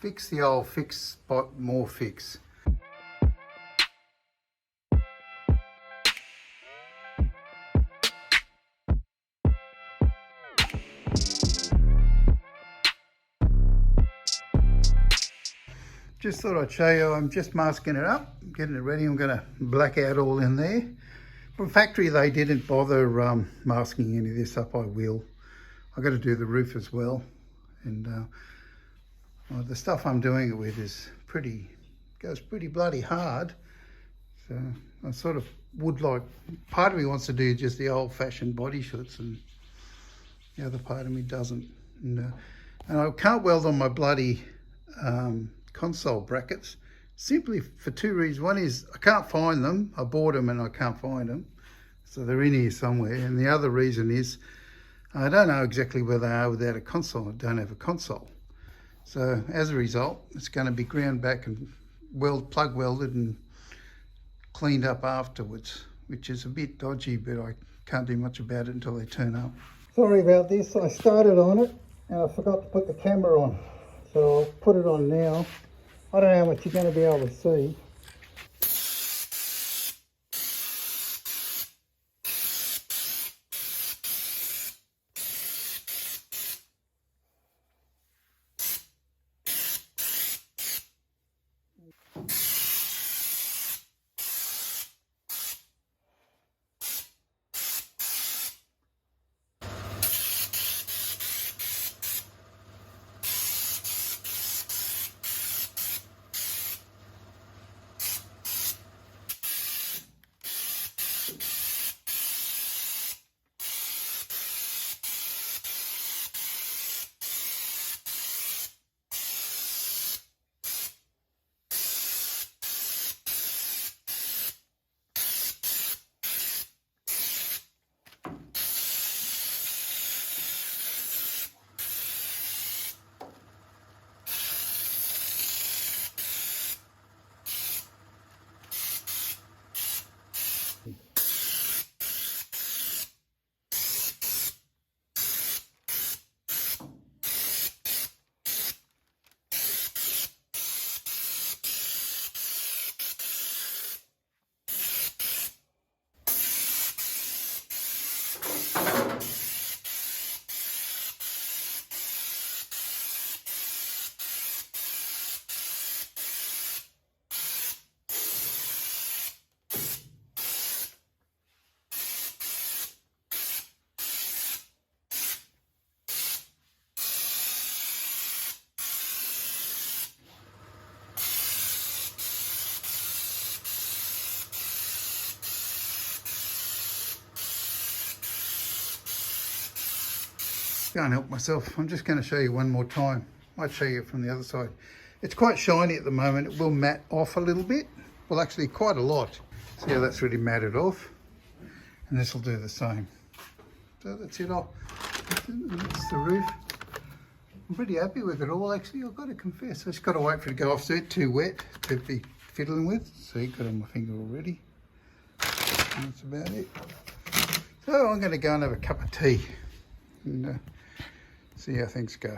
fix the old fix spot more fix. Just thought I'd show you, I'm just masking it up, getting it ready. I'm going to black out all in there. From factory they didn't bother masking any of this up. I will. I've got to do the roof as well. And well, the stuff I'm doing it with is goes pretty bloody hard. So I sort of would like, part of me wants to do just the old-fashioned body shorts, and the other part of me doesn't. And I can't weld on my bloody console brackets, simply for two reasons. One is I can't find them. I bought them and I can't find them, so they're in here somewhere. And the other reason is I don't know exactly where they are without a console. I don't have a console, so as a result it's going to be ground back and plug welded and cleaned up afterwards, which is a bit dodgy, but I can't do much about it until they turn up. Sorry about this, I started on it and I forgot to put the camera on, so I'll put it on now. I don't know how much you're going to be able to see. Can't help myself. I'm just going to show you one more time. Might show you from the other side. It's quite shiny at the moment. It will matte off a little bit. Well, actually quite a lot. See how that's really matted off? And this will do the same. So that's it all. That's the roof. I'm pretty happy with it all, actually. I've got to confess. I just got to wait for it to go off. So it's too wet to be fiddling with. See, got it on my finger already. And that's about it. So I'm going to go and have a cup of tea and see how things go.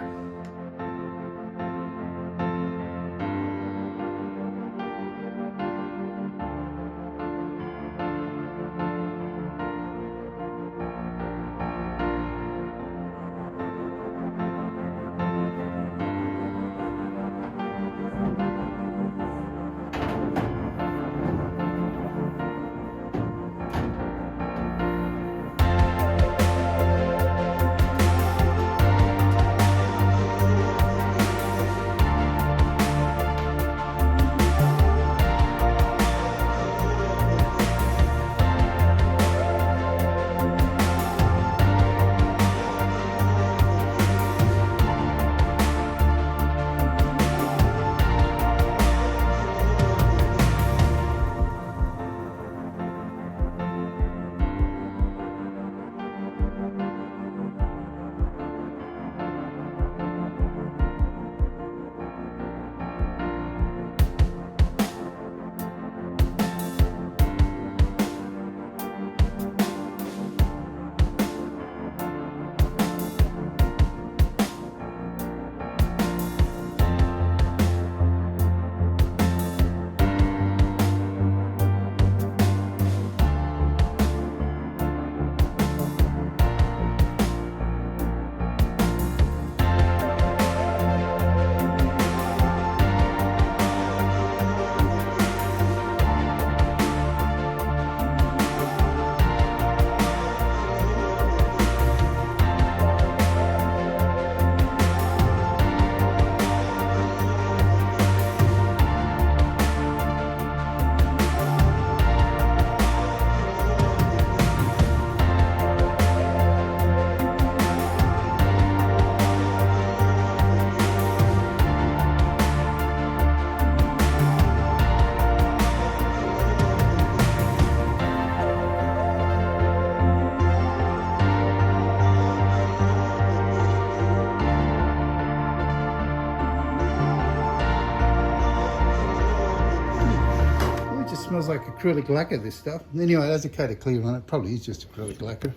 Smells like acrylic lacquer, this stuff. Anyway, there's a coat of clear on it. Probably is just acrylic lacquer.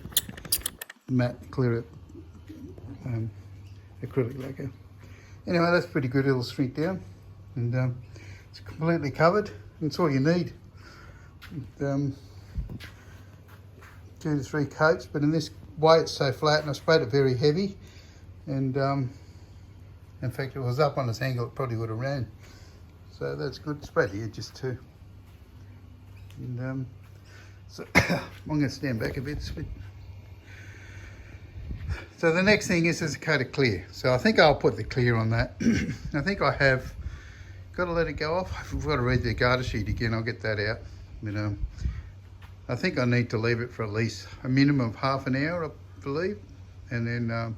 Matte clear acrylic lacquer. Anyway, that's pretty good. It'll shrink down. And it's completely covered. That's all you need. 2 to 3 coats, but in this way it's so flat, and I sprayed it very heavy. And in fact, if it was up on this angle, it probably would have ran. So that's good. Spray the edges too. And so I'm going to stand back a bit. So the next thing is a coat of clear. So I think I'll put the clear on that. I think I have got to let it go off. I've got to read the garter sheet again. I'll get that out. But I think I need to leave it for at least a minimum of half an hour, I believe. And then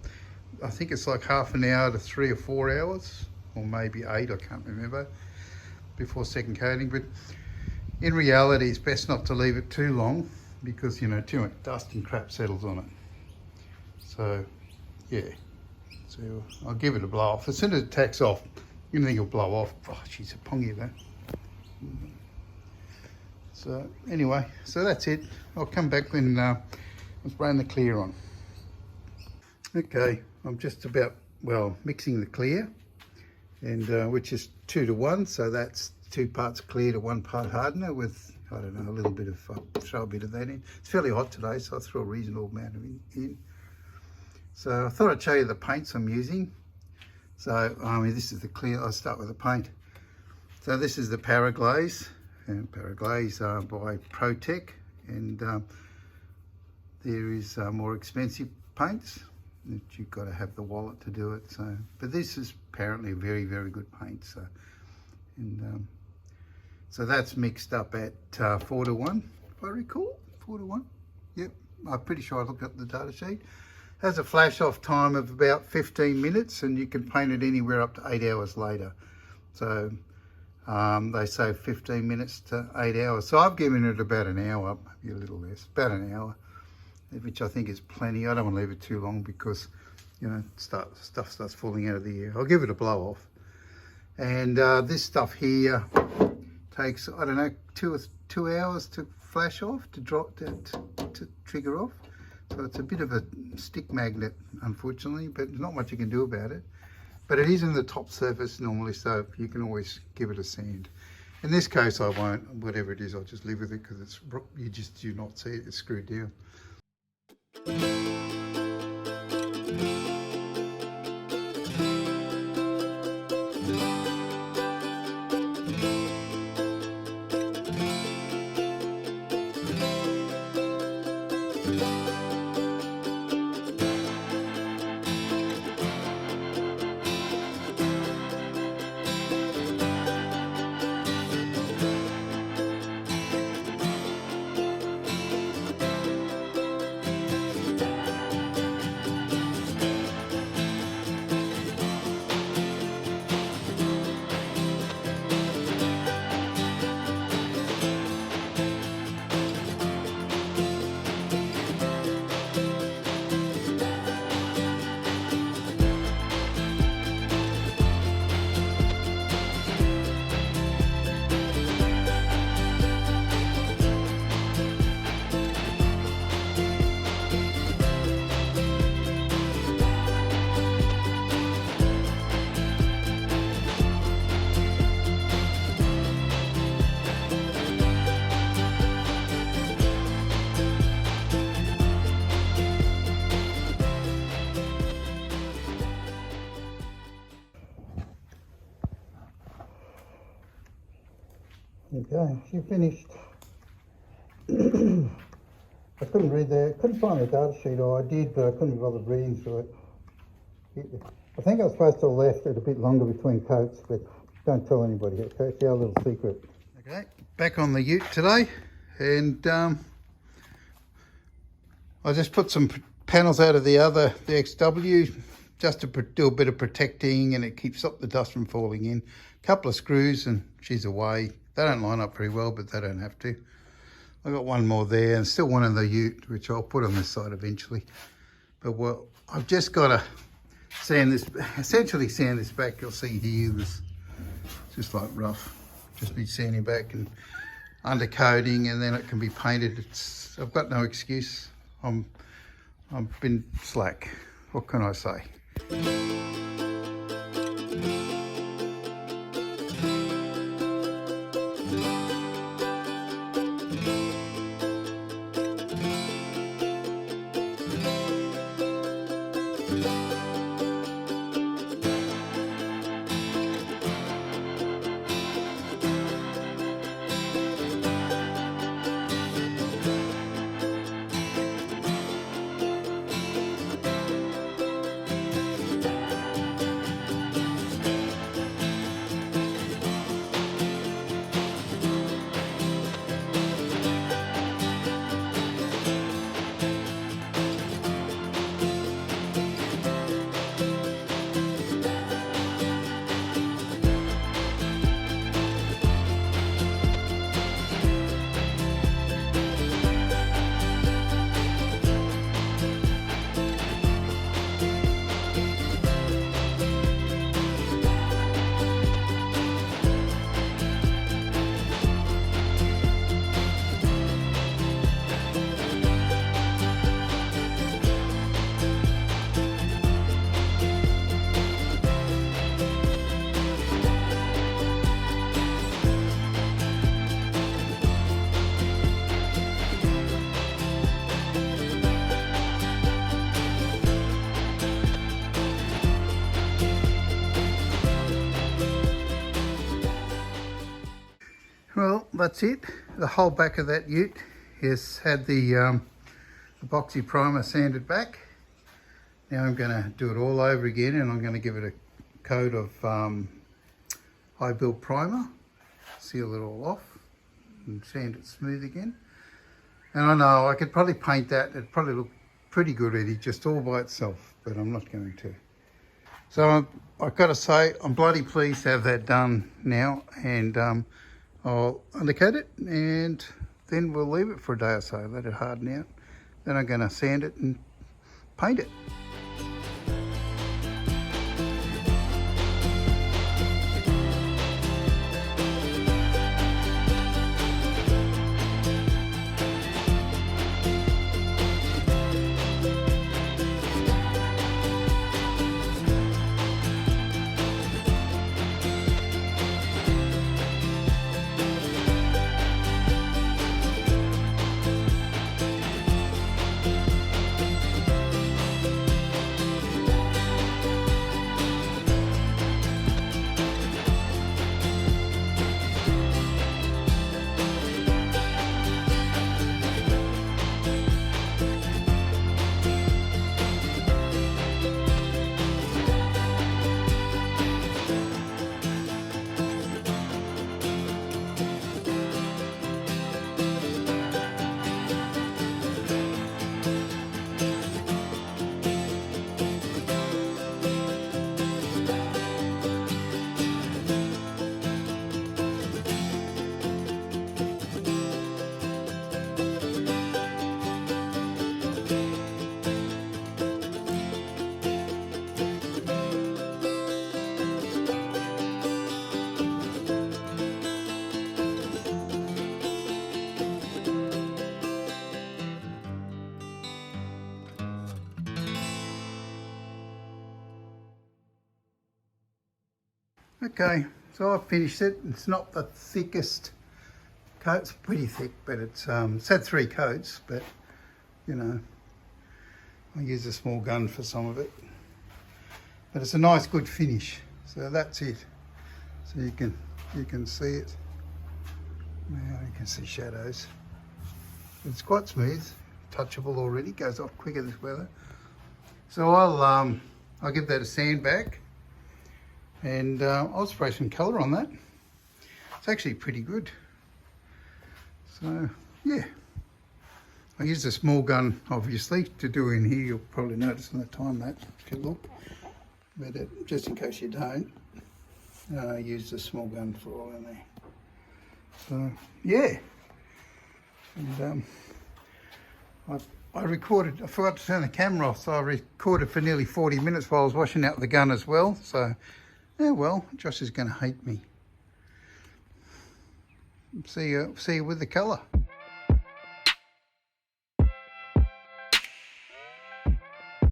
I think it's like half an hour to 3 or 4 hours, or maybe 8, I can't remember, before second coating. But in reality, it's best not to leave it too long because, you know, too much dust and crap settles on it. So, yeah. So I'll give it a blow off. As soon as it tacks off, you think it'll blow off. Oh, she's a pongy though. So anyway, so that's it. I'll come back when I'm spraying the clear on. Okay, I'm just about, well, mixing the clear, and which is 2 to 1. So that's 2 parts clear to 1 part hardener with, I don't know, a little bit of, I'll throw a bit of that in. It's fairly hot today, so I'll throw a reasonable amount of it in. So I thought I'd show you the paints I'm using. So, this is the clear. I'll start with the paint. So this is the Paraglaze, and Paraglaze by ProTech, and there is more expensive paints that you've got to have the wallet to do it. So, but this is apparently a very, very good paint. So, and so that's mixed up at 4 to 1, if I recall. 4 to 1. Yep, I'm pretty sure I looked at the data sheet. Has a flash off time of about 15 minutes, and you can paint it anywhere up to 8 hours later. So they say 15 minutes to 8 hours. So I've given it about an hour, maybe a little less, about an hour, which I think is plenty. I don't want to leave it too long because, you know, stuff starts falling out of the air. I'll give it a blow off. And this stuff here takes, I don't know, 2 hours to flash off, to trigger off. So it's a bit of a stick magnet, unfortunately, but there's not much you can do about it. But it is in the top surface normally, so you can always give it a sand. In this case, I won't. Whatever it is, I'll just live with it because you just do not see it. It's screwed down. Okay, she finished. I couldn't read couldn't find the data sheet, or I did, but I couldn't be bothered reading through it. I think I was supposed to have left it a bit longer between coats, but don't tell anybody, okay? It's our little secret. Okay, back on the ute today, and I just put some panels out of the XW just to do a bit of protecting, and it keeps up the dust from falling in. A couple of screws and she's away. They don't line up very well, but they don't have to. I've got one more there and still one in the ute, which I'll put on this side eventually. But well, I've just got to essentially sand this back. You'll see here, this just like rough. Just be sanding back, and undercoating, and then it can be painted. I've got no excuse. I've been slack. What can I say? Well, that's it. The whole back of that ute has had the epoxy primer sanded back. Now I'm going to do it all over again, and I'm going to give it a coat of high build primer, seal it all off and sand it smooth again. And I know I could probably paint that. It'd probably look pretty good already just all by itself, but I'm not going to. So I've got to say, I'm bloody pleased to have that done now, and I'll undercoat it, and then we'll leave it for a day or so, let it harden out. Then I'm going to sand it and paint it. Okay, so I've finished it. It's not the thickest coat. It's pretty thick, but it's had 3 coats, but you know, I use a small gun for some of it. But it's a nice, good finish. So that's it. So you can see it. Now you can see shadows. It's quite smooth, touchable already. Goes off quicker this weather. So I'll give that a sand back, and I'll spray some colour on that. It's actually pretty good. So yeah, I used a small gun obviously to do in here. You'll probably notice in the time lapse if you look, but just in case you don't, I used a small gun for all in there. So yeah, and I recorded, I forgot to turn the camera off, so I recorded for nearly 40 minutes while I was washing out the gun as well. So yeah, well, Josh is going to hate me. See you with the colour.